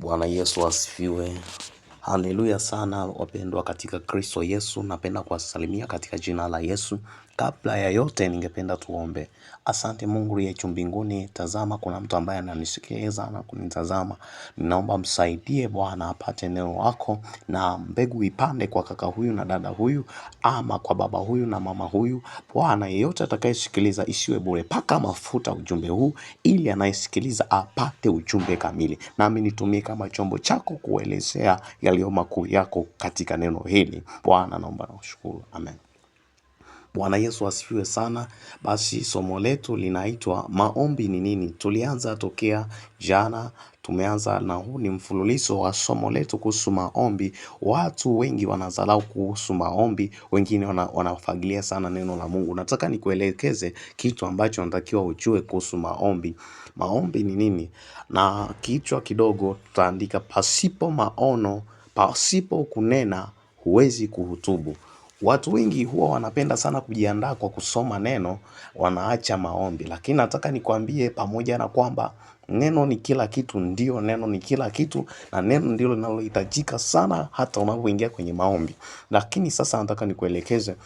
Bwana Yesu asifiwe. Haleluya sana wapendwa katika Kristo Yesu. Napenda kuwasalimia katika jina la Yesu. Kabla ya yote ningependa tuombe. Asante Mungu aliye juu mbinguni. Tazama kuna mtu ambaye ananisikiliza na kunitazama. Ninaomba msaidie Bwana apate neno lako na mbegu ipande kwa kaka huyu na dada huyu, ama kwa baba huyu na mama huyu. Bwana, yeyote atakayesikiliza isiwe bure. Paka mafuta ujumbe huu ili anayesikiliza apate ujumbe kamili. Nami nitumie kama chombo chako kuelezea yaliyo makuu yako katika neno hili. Bwana, naomba na kushukuru. Amen. Bwana Yesu asifiwe sana. Basi somo letu linaitwa maombi ni nini? Tulianza tokea jana, tumeanza na huu ni mfululizo wa somo letu kuhusu maombi. Watu wengi wanadharau kuhusu maombi, wengine wanafagilia sana neno la Mungu. Nataka nikuelekeze kitu ambacho natakiwa ujue kuhusu maombi. Maombi ni nini? Na kichwa kidogo tutaandika pasipo maono, pasipo kunena huwezi kuhutubu. Watu wengi huwa wanapenda sana kujiandaa kwa kusoma neno, wanaacha maombi. Lakini nataka nikwambie pamoja na kwamba neno ni kila kitu, ndio neno ni kila kitu na neno ndilo linalohitajika sana hata unapoingia kwenye maombi. Lakini sasa nataka nikuelekeze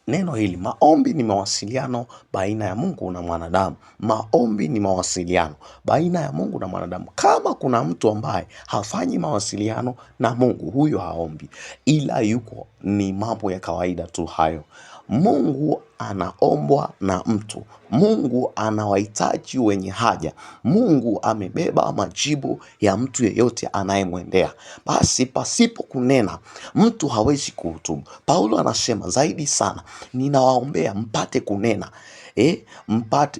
neno hili. Maombi ni mawasiliano baina ya Mungu na mwanadamu. Maombi ni mawasiliano baina ya Mungu na mwanadamu. Kama kuna mtu ambaye hafanyi mawasiliano na Mungu, huyo haombi. Ila yuko ni mambo ya kawaida tu hayo. Mungu anaombwa na mtu. Mungu anawahitaji wenye haja. Mungu amebeba majibu ya mtu yeyote anayemwendea. Basi pasipo kunena mtu hawezi kuhutubu. Paulo anasema zaidi sana, ninawaombea mpate kunena.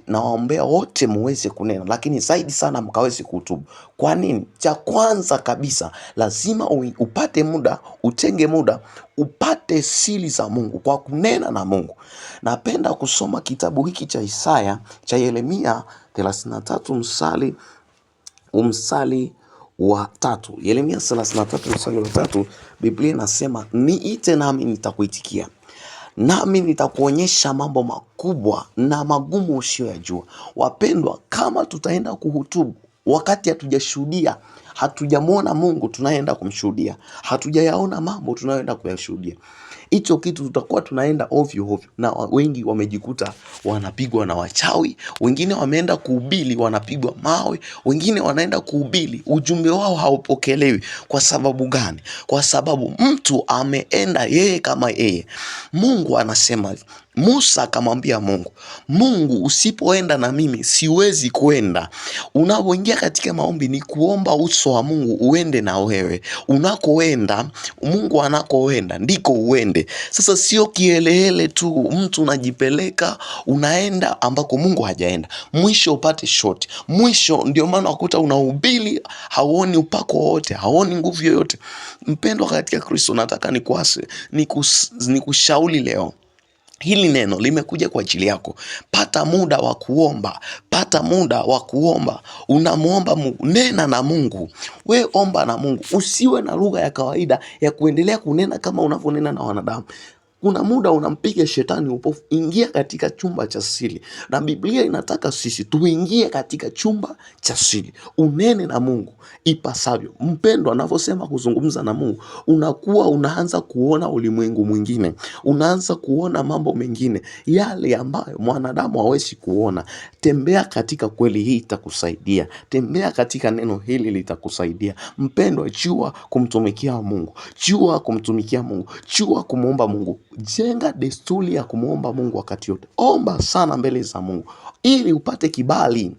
Nawaombea wote muweze kunena, lakini zaidi sana mkaweze kuhutubu. Kwa nini? Cha kwanza kabisa lazima upate muda, utenge muda, upate siri za Mungu kwa kunena na Mungu. Napenda kusoma kitabu hiki cha Isaya, cha Yeremia 33 mstari wa 3. Yeremia 33 mstari wa 3, Biblia inasema, niite nami nitakuitikia, nami nitakuonyesha mambo makubwa na magumu usiyoyajua. Wapendwa, kama tutaenda kuhutubu wakati hatujashuhudia, hatujamwona Mungu tunaenda kumshuhudia, hatujayaona mambo tunayoenda kuyashuhudia, hicho kitu tutakuwa tunaenda ovyo ovyo. Na wengi wamejikuta wanapigwa na wachawi, wengine wameenda kuhubiri wanapigwa mawe, wengine wanaenda kuhubiri ujumbe wao haupokelewi. Kwa sababu gani? Kwa sababu mtu ameenda yeye kama yeye. Mungu anasema, Musa akamwambia Mungu, usipoenda na mimi siwezi kwenda. Unapoingia katika maombi ni kuomba uso wa Mungu uende na wewe. Unakoenda, Mungu anakoenda ndiko uende. Sasa sio kielehele tu, mtu unajipeleka unaenda ambako Mungu hajaenda, mwisho upate short. Mwisho ndio maana ukuta unahubiri hauoni upako wote, hauoni nguvu yoyote. Mpendwa katika Kristo, nataka nikushauri leo, hili neno limekuja kwa ajili yako. Pata muda wa kuomba. Pata muda wa kuomba. Unamuomba Mungu, nena na Mungu. We omba na Mungu. Usiwe na lugha ya kawaida ya kuendelea kunena kama unavyonena na wanadamu. Kuna muda unampiga shetani upofu. Ingia katika chumba cha siri. Na Biblia inataka sisi tuingie katika chumba cha siri, unene na Mungu ipasavyo. Mpendwa, anavyosema kuzungumza na Mungu, unakuwa unaanza kuona ulimwengu mwingine, unaanza kuona mambo mengine yale ambayo mwanadamu hawezi kuona. Tembea katika kweli, hii itakusaidia. Tembea katika neno hili litakusaidia. Mpendwa, jua kumtumikia Mungu, jua kumtumikia Mungu, jua kumuomba Mungu. Jenga desturi ya kumuomba Mungu wakati yote. Omba sana mbele za Mungu ili upate kibali.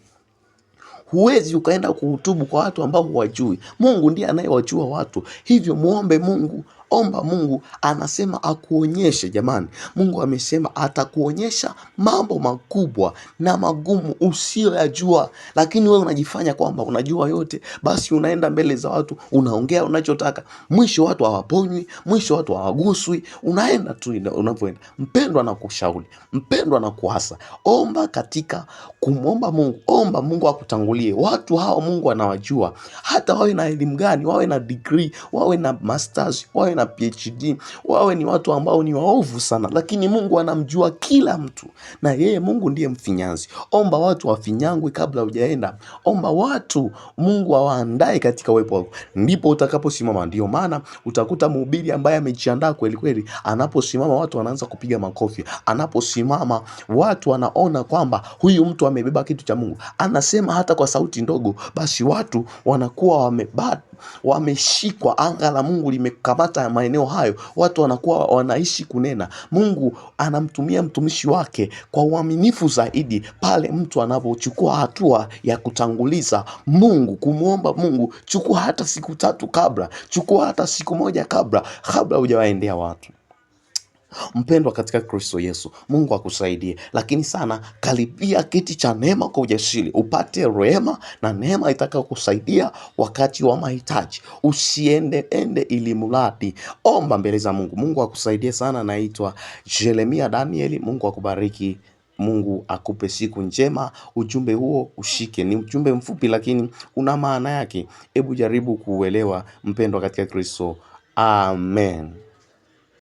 Huwezi ukaenda kuhutubu kwa watu ambao huwajui. Mungu ndiye anayewajua watu. Hivyo muombe Mungu, omba Mungu. Anasema akuonyeshe. Jamani, Mungu amesema atakuonyesha mambo makubwa na magumu usiyoyajua. Lakini wewe unajifanya kwamba unajua yote, basi unaenda mbele za watu, unaongea unachotaka, mwisho watu hawaponywi, mwisho watu hawaguswi, unaenda tu unavyoenda. Mpendwa, nakushauri, mpendwa, nakuasa, omba katika kumwomba Mungu. Omba Mungu akutangulie. Watu hao Mungu anawajua, hata wawe na elimu gani, wawe na degree, wawe na masters, wawe na na PhD, wawe ni watu ambao ni waovu sana, lakini Mungu anamjua kila mtu, na yeye Mungu ndiye mfinyanzi. Omba watu wafinyangwe kabla hujaenda. Omba watu Mungu awaandae katika uwepo wako, ndipo utakaposimama. Ndio maana utakuta mhubiri ambaye amejiandaa kweli kweli, anaposimama watu wanaanza kupiga makofi. Anaposimama watu wanaona kwamba huyu mtu amebeba kitu cha Mungu. Anasema hata kwa sauti ndogo, basi watu wanakuwa wameshikwa. Anga la Mungu limekamata maeneo hayo, watu wanakuwa wanaishi kunena. Mungu anamtumia mtumishi wake kwa uaminifu zaidi pale mtu anapochukua hatua ya kutanguliza Mungu, kumwomba Mungu. Chukua hata siku 3 kabla, chukua hata siku 1 kabla hujawaendea watu. Mpendwa katika Kristo Yesu, Mungu akusaidie. Lakini sana, karibia kiti cha neema kwa ujasiri, upate rehema na neema itakayokusaidia wakati wa mahitaji. Usiende ili mradi. Omba mbele za Mungu. Mungu akusaidie sana. Naitwa Jeremia Danieli. Mungu akubariki. Mungu akupe siku njema. Ujumbe huo ushike. Ni ujumbe mfupi lakini una maana yake. Hebu jaribu kuuelewa, mpendwa katika Kristo. Amen.